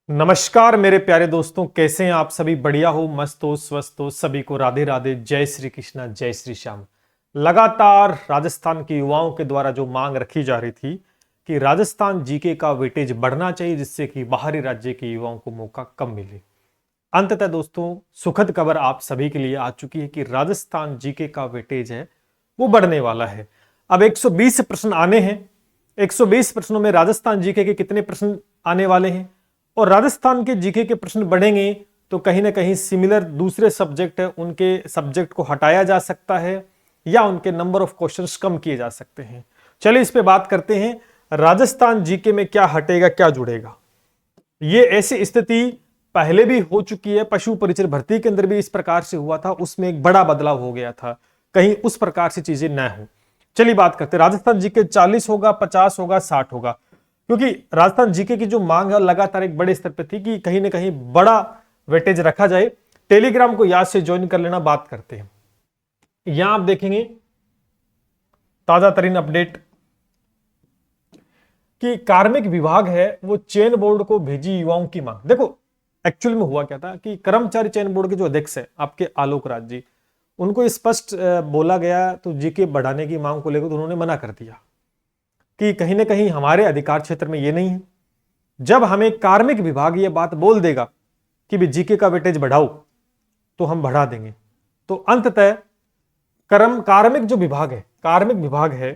नमस्कार मेरे प्यारे दोस्तों, कैसे हैं आप सभी? बढ़िया हो, मस्त हो, स्वस्थ हो? सभी को राधे राधे, जय श्री कृष्णा, जय श्री श्याम। लगातार राजस्थान के युवाओं के द्वारा जो मांग रखी जा रही थी कि राजस्थान जीके का वेटेज बढ़ना चाहिए जिससे कि बाहरी राज्य के युवाओं को मौका कम मिले। अंततः दोस्तों, सुखद खबर आप सभी के लिए आ चुकी है कि राजस्थान जीके का वेटेज है वो बढ़ने वाला है। अब 120 प्रश्न आने हैं। 120 प्रश्नों में राजस्थान जीके के कितने प्रश्न आने वाले हैं और राजस्थान के जीके के प्रश्न बढ़ेंगे तो कहीं ना कहीं सिमिलर दूसरे सब्जेक्ट है उनके सब्जेक्ट को हटाया जा सकता है या उनके नंबर ऑफ क्वेश्चंस कम किए जा सकते हैं। चलिए इस पे बात करते हैं, राजस्थान जीके में क्या हटेगा क्या जुड़ेगा। ये ऐसी स्थिति पहले भी हो चुकी है, पशु परिचर भर्ती के अंदर भी इस प्रकार से हुआ था, उसमें एक बड़ा बदलाव हो गया था, कहीं उस प्रकार से चीजें न हो। चलिए बात करते हैं, राजस्थान जीके 40 होगा, 50 होगा, 60 होगा, क्योंकि राजस्थान जीके की जो मांग है लगातार एक बड़े स्तर पर थी कि कहीं ना कहीं बड़ा वेटेज रखा जाए। टेलीग्राम को याद से ज्वाइन कर लेना। बात करते हैं, यहां आप देखेंगे ताजा तरीन अपडेट कि कार्मिक विभाग है वो चयन बोर्ड को भेजी युवाओं की मांग। देखो एक्चुअल में हुआ क्या था कि कर्मचारी चयन बोर्ड के जो अध्यक्ष है आपके आलोक राज जी, उनको स्पष्ट बोला गया तो जीके बढ़ाने की मांग को लेकर तो उन्होंने मना कर दिया कि कहीं ना कहीं हमारे अधिकार क्षेत्र में ये नहीं है। जब हमें कार्मिक विभाग ये बात बोल देगा कि भी जीके का वेटेज बढ़ाओ तो हम बढ़ा देंगे। तो अंततः कार्मिक जो विभाग है, कार्मिक विभाग है,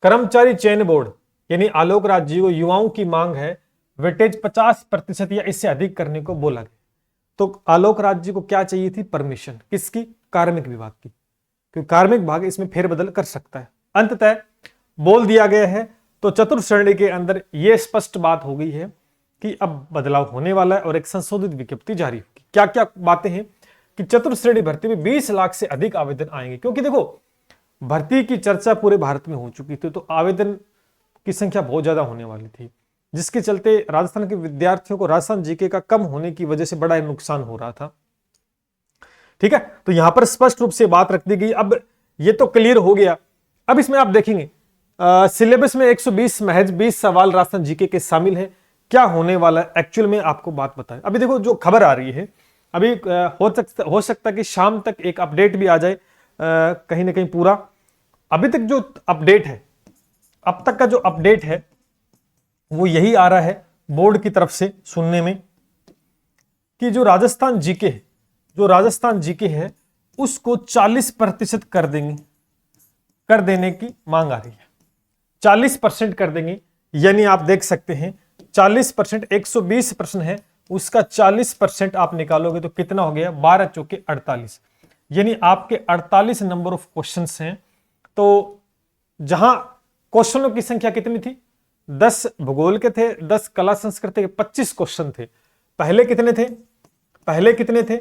कर्मचारी चयन बोर्ड यानी आलोक राज जी को युवाओं की मांग है वेटेज 50% या इससे अधिक करने को बोला गया। तो आलोक राज जी को क्या चाहिए थी? परमिशन। किसकी? कार्मिक विभाग की, क्योंकि कार्मिक विभाग इसमें फेरबदल कर सकता है। अंततः बोल दिया गया है। तो चतुर्थ श्रेणी के अंदर यह स्पष्ट बात हो गई है कि अब बदलाव होने वाला है और एक संशोधित विज्ञप्ति जारी होगी। क्या क्या बातें हैं कि चतुर्थ श्रेणी भर्ती में 20 लाख से अधिक आवेदन आएंगे, क्योंकि देखो भर्ती की चर्चा पूरे भारत में हो चुकी थी तो आवेदन की संख्या बहुत ज्यादा होने वाली थी, जिसके चलते राजस्थान के विद्यार्थियों को राजस्थान जीके का कम होने की वजह से बड़ा नुकसान हो रहा था। ठीक है, तो यहां पर स्पष्ट रूप से बात रख दी गई। अब ये तो क्लियर हो गया। अब इसमें आप देखेंगे सिलेबस में 120 महज 20 सवाल राजस्थान जीके के शामिल है। क्या होने वाला है एक्चुअल में आपको बात बताएं। अभी देखो जो खबर आ रही है, अभी हो सकता है कि शाम तक एक अपडेट भी आ जाए कहीं ना कहीं पूरा। अभी तक जो अपडेट है, अब तक का जो अपडेट है वो यही आ रहा है बोर्ड की तरफ से सुनने में कि जो राजस्थान जीके है उसको 40% कर देने की मांग आ रही है। 40% कर देंगे, यानी आप देख सकते हैं 40%, 120 प्रश्न है उसका 40% आप निकालोगे तो कितना हो गया? 12 चौके 48, यानी आपके 48 नंबर ऑफ क्वेश्चंस हैं। तो जहां क्वेश्चनों की संख्या कितनी थी? 10 भूगोल के थे, 10 कला संस्कृति के, 25 क्वेश्चन थे। पहले कितने थे?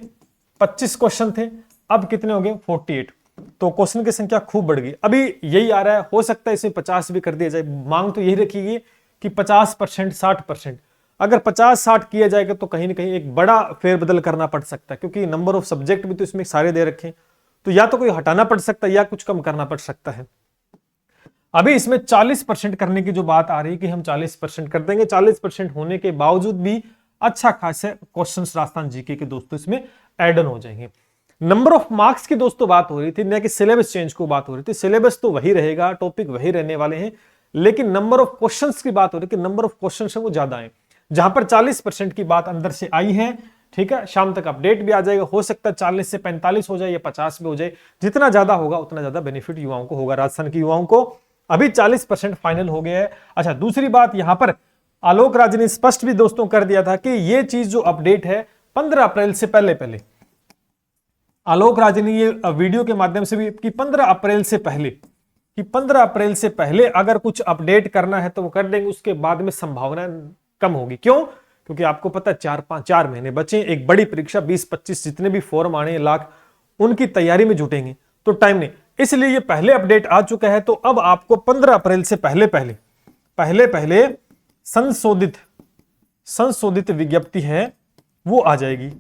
25 क्वेश्चन थे, अब कितने हो गए? 48। तो क्वेश्चन की संख्या खूब बढ़ गई। अभी यही आ रहा है, हो सकता है इसमें 50 भी कर दिया जाए। मांग तो यही रखी गई कि 50%, 60%। अगर 50-60 किया जाएगा तो कहीं ना कहीं एक बड़ा फेरबदल करना पड़ सकता है, क्योंकि नंबर ऑफ सब्जेक्ट भी तो इसमें सारे दे रखे हैं। तो या तो कोई हटाना पड़ सकता है या कुछ कम करना पड़ सकता है। अभी इसमें 40% करने की जो बात आ रही है कि हम 40% कर देंगे। 40% होने के बावजूद भी अच्छा खासा क्वेश्चन राजस्थान जीके के दोस्तों इसमें एड ऑन हो जाएंगे। नंबर ऑफ मार्क्स की दोस्तों बात हो रही थी, न कि सिलेबस चेंज को बात हो रही थी। सिलेबस तो वही रहेगा, टॉपिक वही रहने वाले हैं, लेकिन नंबर ऑफ क्वेश्चंस की बात हो रही है कि नंबर ऑफ क्वेश्चंस है वो ज्यादा है। जहां पर 40% की बात अंदर से आई है, ठीक है, शाम तक अपडेट भी आ जाएगा। हो सकता है 40 से 45 हो जाए या 50 भी हो जाए। जितना ज्यादा होगा उतना ज्यादा बेनिफिट युवाओं को होगा, राजस्थान के युवाओं को। अभी 40% फाइनल हो गया है। अच्छा, दूसरी बात यहां पर आलोक राज ने स्पष्ट भी दोस्तों कर दिया था कि यह चीज जो अपडेट है 15 अप्रैल से पहले आलोक राज ने ये वीडियो के माध्यम से भी कि 15 अप्रैल से पहले अगर कुछ अपडेट करना है तो वो कर देंगे। उसके बाद में संभावना कम होगी। क्यों? क्योंकि आपको पता है 4 महीने बचे, एक बड़ी परीक्षा 20-25 जितने भी फॉर्म आने लाख, उनकी तैयारी में जुटेंगे तो टाइम नहीं। इसलिए ये पहले अपडेट आ चुका है। तो अब आपको 15 अप्रैल से पहले संशोधित विज्ञप्ति है वो आ जाएगी।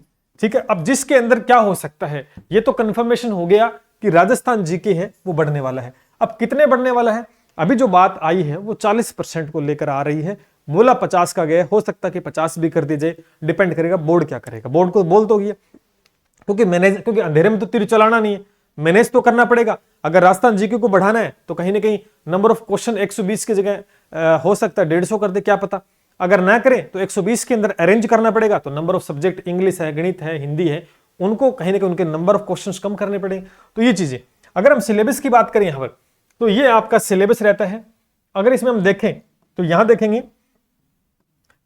ठीक है, अब जिसके अंदर क्या हो सकता है, ये तो कंफर्मेशन हो गया कि राजस्थान जीके है वो बढ़ने वाला है। अब कितने बढ़ने वाला है? अभी जो बात आई है वो 40% को लेकर आ रही है। बोला 50 का गया, हो सकता है कि 50 भी कर दीजिए, डिपेंड करेगा बोर्ड क्या करेगा। बोर्ड को बोल तो गया, क्योंकि अंधेरे में तो तीर चलाना नहीं है, मैनेज तो करना पड़ेगा। अगर राजस्थान जीके को बढ़ाना है तो कहीं ना कहीं नंबर ऑफ क्वेश्चन 120 की जगह हो सकता है 150 कर दे, क्या पता। अगर ना करें तो 120 के अंदर अरेंज करना पड़ेगा, तो नंबर ऑफ सब्जेक्ट इंग्लिश है, गणित है, हिंदी है, उनको कहीं ना कहीं उनके नंबर ऑफ क्वेश्चंस कम करने पड़ेंगे। तो ये चीजें, अगर हम सिलेबस की बात करें यहां पर, तो ये आपका सिलेबस रहता है। अगर इसमें हम देखें तो यहां देखेंगे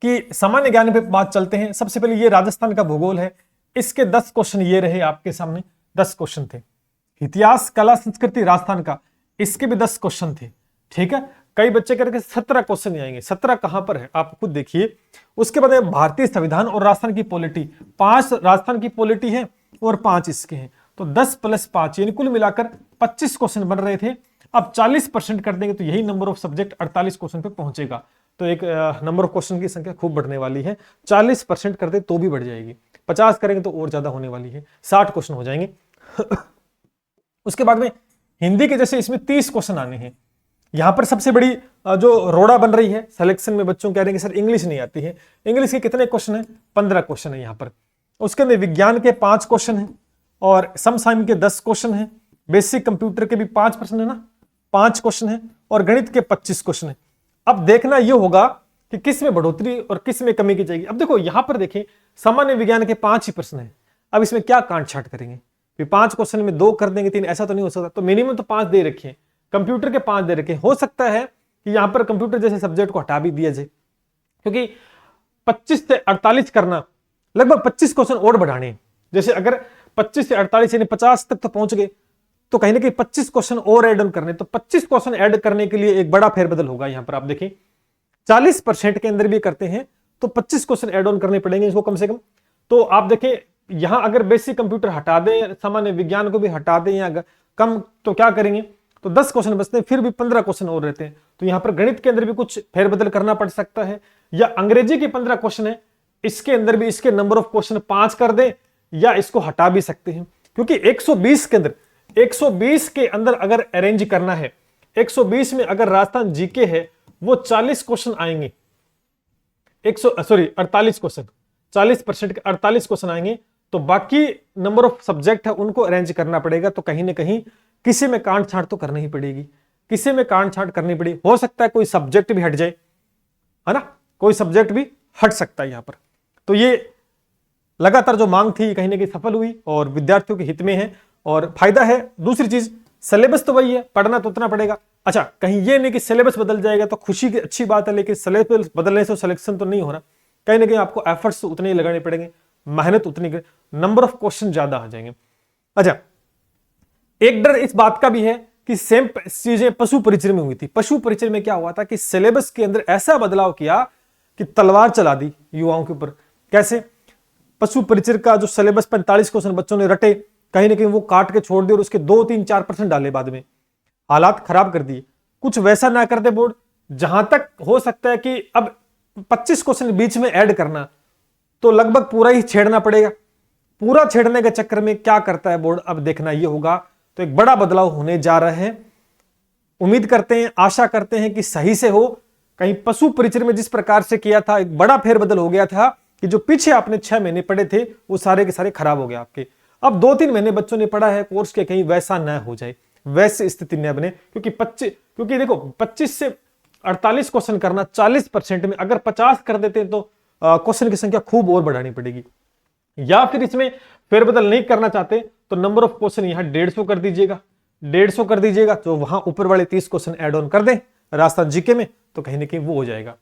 कि सामान्य ज्ञान पे बात चलते हैं। सबसे पहले ये राजस्थान का भूगोल है, इसके 10 क्वेश्चन ये रहे आपके सामने, 10 क्वेश्चन थे। इतिहास, कला, संस्कृति राजस्थान का, इसके भी 10 क्वेश्चन थे, ठीक है। कई बच्चे करके 17 क्वेश्चन आएंगे, 17 कहां पर है आप खुद देखिए। उसके बाद भारतीय संविधान और राजस्थान की पॉलिटी, 5 राजस्थान की पॉलिटी है और 5 इसके हैं, तो 10 + 5 यानी कुल मिलाकर 25 क्वेश्चन बन रहे थे। अब 40% कर देंगे तो यही नंबर ऑफ सब्जेक्ट 48 क्वेश्चन पे पहुंचेगा। तो एक नंबर ऑफ क्वेश्चन की संख्या खूब बढ़ने वाली है। 40% कर दे तो भी बढ़ जाएगी, 50 करेंगे तो और ज्यादा होने वाली है, 60 क्वेश्चन हो जाएंगे। उसके बाद में हिंदी के जैसे इसमें 30 क्वेश्चन आने हैं। यहां पर सबसे बड़ी जो रोड़ा बन रही है सिलेक्शन में, बच्चों कह रहे हैं कि सर इंग्लिश नहीं आती है। इंग्लिश के कितने क्वेश्चन है? 15 क्वेश्चन है यहां पर। उसके अंदर विज्ञान के 5 क्वेश्चन है और समसामयिक के 10 क्वेश्चन है, बेसिक कंप्यूटर के भी 5% है ना, 5 क्वेश्चन है, और गणित के 25 क्वेश्चन है। अब देखना यह होगा कि किस में बढ़ोतरी और किस में कमी की जाएगी। अब देखो यहां पर देखें, सामान्य विज्ञान के 5 ही प्रश्न है। अब इसमें क्या काट छाट करेंगे? 5 क्वेश्चन में 2 कर देंगे, 3, ऐसा तो नहीं हो सकता। तो मिनिमम तो 5 दे रखे, कंप्यूटर के 5 दे रखे। हो सकता है कि यहां पर कंप्यूटर जैसे सब्जेक्ट को हटा भी दिया जाए, क्योंकि 25 से 48 करना, लगभग 25 क्वेश्चन और बढ़ाने। जैसे अगर 25 से 48 यानी 50 तक तो पहुंच गए, तो कहीं ना कहीं 25 क्वेश्चन और ऐड ऑन करने। तो 25 क्वेश्चन ऐड करने के लिए एक बड़ा फेरबदल होगा। यहां पर आप देखें 40% के अंदर भी करते हैं तो 25 क्वेश्चन ऐड ऑन करने पड़ेंगे इसको कम से कम। तो आप देखें यहां अगर बेसिक कंप्यूटर हटा दें, सामान्य विज्ञान को भी हटा दें या कम, तो क्या करेंगे? तो 10 क्वेश्चन बचते हैं, फिर भी 15 क्वेश्चन और रहते हैं। तो यहां पर गणित के अंदर भी कुछ फेरबदल करना पड़ सकता है, या अंग्रेजी के 15 क्वेश्चन है, इसके अंदर भी इसके नंबर ऑफ क्वेश्चन 5 कर दें, या इसको हटा भी सकते हैं। क्योंकि 120 के अंदर, 120 के अंदर अगर अरेंज करना है, 120 में अगर राजस्थान जीके है वो 40 क्वेश्चन आएंगे, 48 क्वेश्चन, 40% के 48 क्वेश्चन आएंगे। तो बाकी नंबर ऑफ सब्जेक्ट है उनको अरेंज करना पड़ेगा। तो कहीं ना कहीं किसी में कांट छांट तो करनी ही पड़ेगी, किसी में कांट छांट करनी पड़ेगी। हो सकता है कोई सब्जेक्ट भी हट जाए, है ना, कोई सब्जेक्ट भी हट सकता है यहां पर। तो ये लगातार जो मांग थी कहीं ना कहीं सफल हुई और विद्यार्थियों के हित में है और फायदा है। दूसरी चीज, सिलेबस तो वही है, पढ़ना तो उतना पड़ेगा। अच्छा, कहीं ये नहीं कि सिलेबस बदल जाएगा तो खुशी की अच्छी बात है, लेकिन सिलेबस बदलने से सिलेक्शन तो नहीं हो रहा। कहीं ना कहीं आपको एफर्ट्स उतने ही लगाने पड़ेंगे, मेहनत उतनी, नंबर ऑफ क्वेश्चन ज्यादा आ जाएंगे। अच्छा, एक डर इस बात का भी है कि सेम चीजें पशु परिचय में हुई थी। पशु परिचय में क्या हुआ था कि सिलेबस के अंदर ऐसा बदलाव किया कि तलवार चला दी युवाओं के ऊपर। कैसे? पशु परिचय का जो सिलेबस 45 क्वेश्चन बच्चों ने रटे, कहीं ना कहीं वो काट के छोड़ दिए और उसके 2, 3, 4% डाले, बाद में हालात खराब कर दिए। कुछ वैसा ना कर दे बोर्ड, जहां तक हो सकता है कि अब 25 क्वेश्चन बीच में ऐड करना, तो लगभग पूरा ही छेड़ना पड़ेगा। पूरा छेड़ने के चक्कर में क्या करता है बोर्ड, अब देखना यह होगा। तो एक बड़ा बदलाव होने जा रहा है, उम्मीद करते हैं, आशा करते हैं कि सही से हो। कहीं पशु परिचय में जिस प्रकार से किया था, एक बड़ा फेरबदल हो गया था कि जो पीछे आपने 6 महीने पढ़े थे वो सारे के सारे खराब हो गए आपके। अब 2-3 महीने बच्चों ने पढ़ा है कोर्स के, कहीं वैसा न हो जाए, वैसे स्थिति न बने। क्योंकि देखो 25 से 48 क्वेश्चन करना 40% में, अगर 50 कर देते हैं तो क्वेश्चन की संख्या खूब और बढ़ानी पड़ेगी। या फिर इसमें फेरबदल नहीं करना चाहते तो नंबर ऑफ क्वेश्चन यहां 150 कर दीजिएगा, 150 कर दीजिएगा। तो वहां ऊपर वाले 30 क्वेश्चन ऐड ऑन कर दें राजस्थान जीके में, तो कहीं ना कहीं वो हो जाएगा।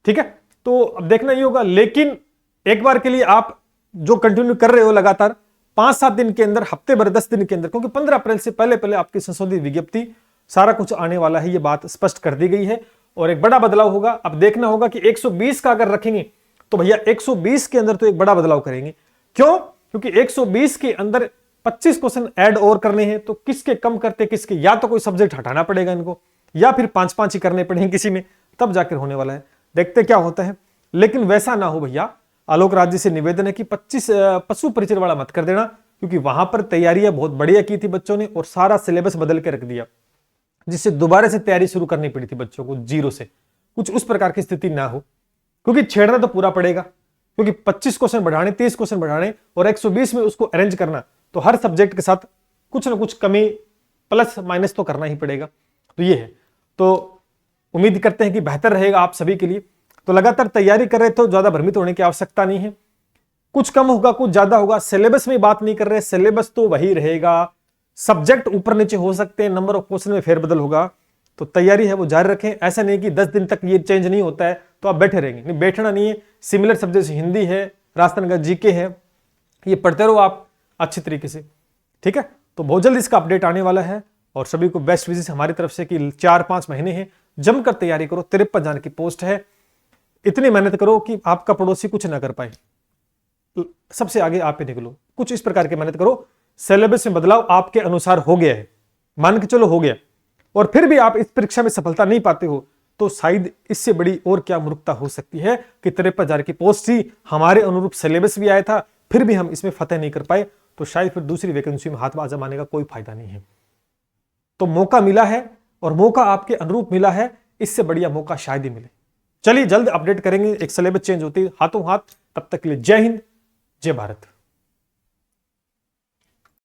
ठीक है, तो अब देखना ये होगा। लेकिन एक बार के लिए आप जो कंटिन्यू कर रहे हो लगातार 5-7 दिन के अंदर, हफ्ते भर 10 दिन के अंदर, क्योंकि 15 अप्रैल से पहले पहले आपकी संशोधित विज्ञप्ति सारा कुछ आने वाला है, ये बात स्पष्ट कर दी गई है और एक बड़ा बदलाव होगा। अब देखना होगा कि 120 का अगर रखेंगे तो भैया 120 के अंदर तो एक बड़ा बदलाव करेंगे। क्यों? क्योंकि 120 के अंदर 25 क्वेश्चन ऐड और करने हैं, तो किसके कम करते किसके, या तो कोई सब्जेक्ट हटाना पड़ेगा इनको, या फिर 5-5 ही करने पड़ेंगे किसी में, तब जाकर होने वाला है। देखते क्या होता है। लेकिन वैसा ना हो भैया, आलोक राज जी से निवेदन है कि 25 पशु परिचय वाला मत कर देना, क्योंकि वहां पर तैयारियां बहुत बढ़िया की थी बच्चों ने और सारा सिलेबस बदल के रख दिया, जिससे दोबारा से तैयारी शुरू करनी पड़ी थी बच्चों को जीरो से। कुछ उस प्रकार की स्थिति ना हो, क्योंकि छेड़ना तो पूरा पड़ेगा, क्योंकि 25 क्वेश्चन बढ़ाने, 30 क्वेश्चन बढ़ाने और 120 में उसको अरेंज करना, तो हर सब्जेक्ट के साथ कुछ ना कुछ कमी प्लस माइनस तो करना ही पड़ेगा। तो ये है, तो उम्मीद करते हैं कि बेहतर रहेगा आप सभी के लिए। तो लगातार तैयारी कर रहे तो ज्यादा भ्रमित होने की आवश्यकता नहीं है, कुछ कम होगा कुछ ज्यादा होगा, सिलेबस में बात नहीं कर रहे, सिलेबस तो वही रहेगा, सब्जेक्ट ऊपर नीचे हो सकते हैं, नंबर ऑफ क्वेश्चन में फेरबदल होगा। तो तैयारी है वो जारी रखें, ऐसा नहीं कि 10 दिन तक ये चेंज नहीं होता है तो आप बैठे रहेंगे, नहीं बैठना नहीं है। सिमिलर सब्जेक्ट हिंदी है, राजस्थान का जीके है, ये पढ़ते रहो आप अच्छी तरीके से, ठीक है। तो बहुत जल्द इसका अपडेट आने वाला है और सभी को बेस्ट विशेष हमारी तरफ से कि 4-5 महीने हैं, जमकर तैयारी करो। 53 जान की पोस्ट है, इतनी मेहनत करो कि आपका पड़ोसी कुछ ना कर पाए, सबसे आगे आप ही निकलो। कुछ इस प्रकार की मेहनत करो, सिलेबस में बदलाव आपके अनुसार हो गया है, मान के चलो हो गया, और फिर भी आप इस परीक्षा में सफलता नहीं पाते हो, तो शायद इससे बड़ी और क्या मूर्खता हो सकती है कि 53,000 की पोस्ट थी, हमारे अनुरूप सिलेबस भी आया था, फिर भी हम इसमें फतेह नहीं कर पाए, तो शायद फिर दूसरी वैकेंसी में हाथ आजमाने का कोई फायदा नहीं है। तो मौका मिला है और मौका आपके अनुरूप मिला है, इससे बढ़िया मौका शायद ही मिले। चलिए जल्द अपडेट करेंगे, एक सिलेबस चेंज होती है हाथों हाथ। तब तक के लिए जय हिंद, जय भारत।